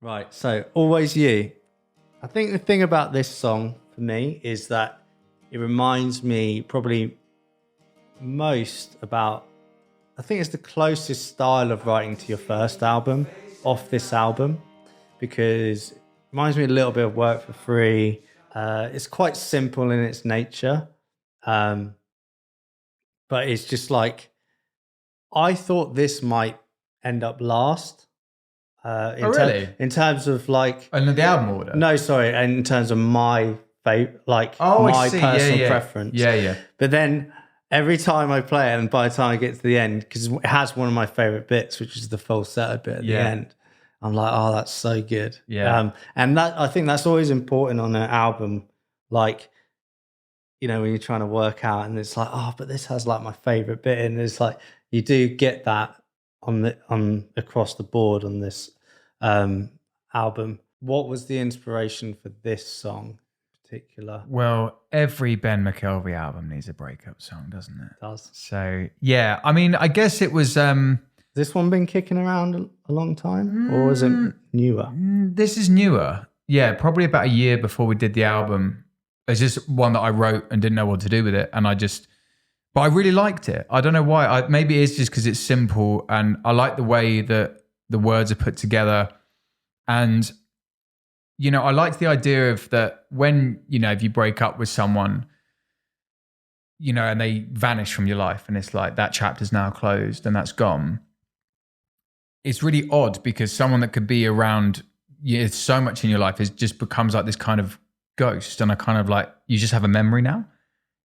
Right, so Always You. I think the thing about this song for me is that it reminds me probably most about, I think it's the closest style of writing to your first album off this album, because it reminds me a little bit of Work for Free. It's quite simple in its nature, but it's just like, I thought this might end up last. Really? In terms of like, And the album order? no, sorry, in terms of my favorite, like Oh, I my see. personal preference. Yeah. But then every time I play it, and by the time I get to the end, because it has one of my favorite bits, which is the falsetto bit at the end, I'm like, oh, that's so good. Yeah. And that, I think that's always important on an album. Like, you know, when you're trying to work out, and it's like, oh, but this has like my favorite bit, and it's like you do get that on across the board on this album. What was the inspiration for this song in particular? Well, every Ben McKelvey album needs a breakup song, doesn't it? It does. So, yeah, I mean, I guess it was... This one been kicking around a long time, or is it newer? This is newer. Yeah, probably about a year before we did the album. It's just one that I wrote and didn't know what to do with it. And but I really liked it. I don't know why. Maybe it's just because it's simple, and I like the way that the words are put together. And, you know, I like the idea of that when, you know, if you break up with someone, you know, and they vanish from your life, and it's like that chapter's now closed and that's gone. It's really odd because someone that could be around you so much in your life just becomes like this kind of ghost, and I kind of like, you just have a memory now,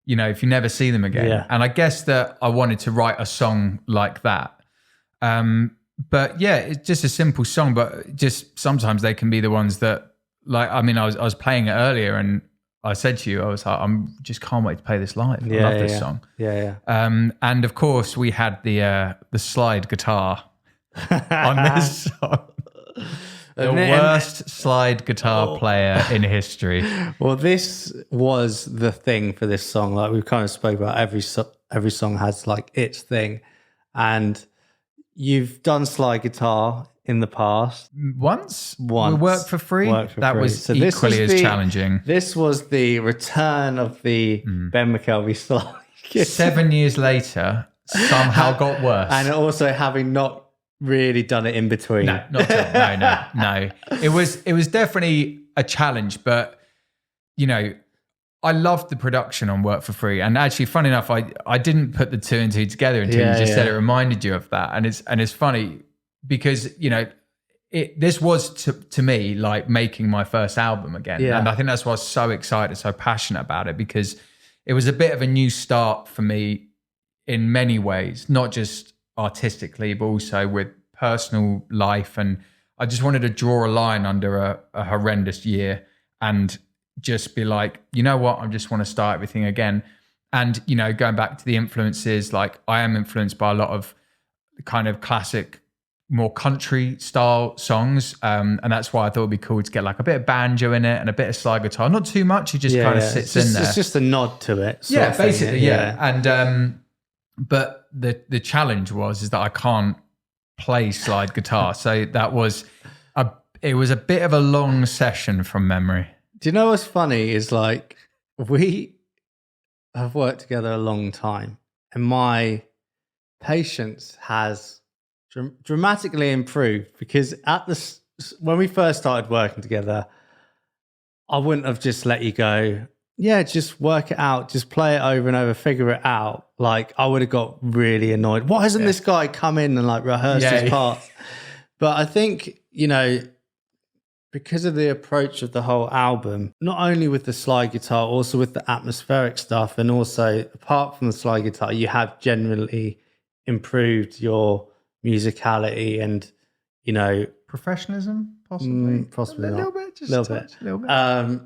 you know, if you never see them again. Yeah. And I guess that I wanted to write a song like that. But yeah, it's just a simple song, but just sometimes they can be the ones that, like, I mean, I was playing it earlier, and I said to you, I was like, I'm just can't wait to play this live. I love this song. Yeah. And of course we had the slide guitar on this song. The worst slide guitar player in history. Well, this was the thing for this song. Like we've kind of spoke about, every song has like its thing, and you've done slide guitar in the past. Once. We Work for Free. That Free. was equally as challenging. This was the return of the Ben McKelvey slide. 7 years later, somehow got worse. And also having not really done it in between. No, not at all. No. It was definitely a challenge, but, you know, I loved the production on Work for Free. And actually, funny enough, I didn't put the two and two together until you just said it reminded you of that. And it's funny because, you know, this was to me like making my first album again. Yeah. And I think that's why I was so excited, so passionate about it, because it was a bit of a new start for me in many ways, not just artistically, but also with personal life. And I just wanted to draw a line under a horrendous year and just be like, you know what, I just want to start everything again. And, you know, going back to the influences, like I am influenced by a lot of kind of classic, more country style songs. And that's why I thought it'd be cool to get like a bit of banjo in it and a bit of slide guitar. Not too much, it just kind of sits in there. It's just a nod to it. Yeah, basically, yeah. And but the challenge is that I can't play slide guitar. So that was it was a bit of a long session from memory. Do you know what's funny is like we have worked together a long time, and my patience has dramatically improved, because when we first started working together, I wouldn't have just let you go, yeah, just work it out, just play it over and over, figure it out. Like I would have got really annoyed. Why hasn't this guy come in and like rehearsed his parts? But I think, you know, because of the approach of the whole album, not only with the slide guitar, also with the atmospheric stuff, and also apart from the slide guitar, you have generally improved your musicality and, you know, professionalism, possibly a little bit, just a little bit.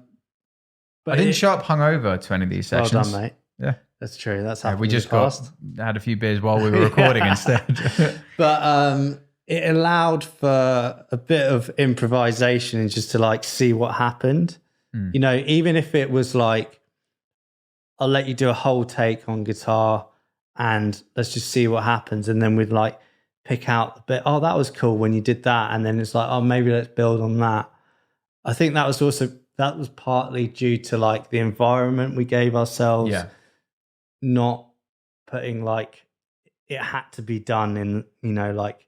But I didn't show up hungover to any of these sessions. Well done, mate. Yeah, that's true. That's happened. We just had a few beers while we were recording instead. But it allowed for a bit of improvisation and just to like see what happened. You know, even if it was like, I'll let you do a whole take on guitar and let's just see what happens. And then we'd like pick out the bit, oh, that was cool when you did that. And then it's like, oh, maybe let's build on that. I think that was partly due to like the environment we gave ourselves, not putting like it had to be done in, like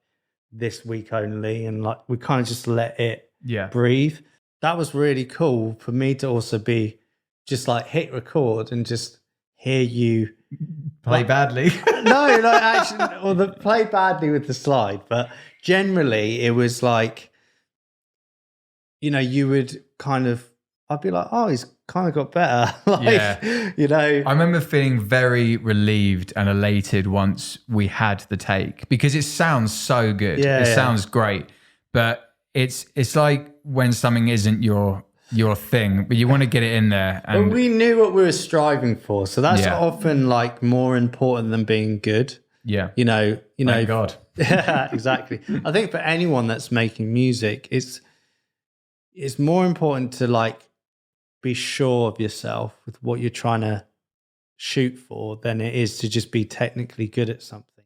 this week only. And like we kind of just let it breathe. That was really cool for me to also be just like hit record and just hear you play badly. No, like actually, or the play badly with the slide, but generally it was like, you would kind of, I'd be like, oh, he's kind of got better. I remember feeling very relieved and elated once we had the take, because it sounds so good. It sounds great, but it's like when something isn't your thing, but you want to get it in there. And but we knew what we were striving for, so that's often like more important than being good. Yeah, Thank God. Yeah, exactly. I think for anyone that's making music, it's more important to like be sure of yourself with what you're trying to shoot for than it is to just be technically good at something.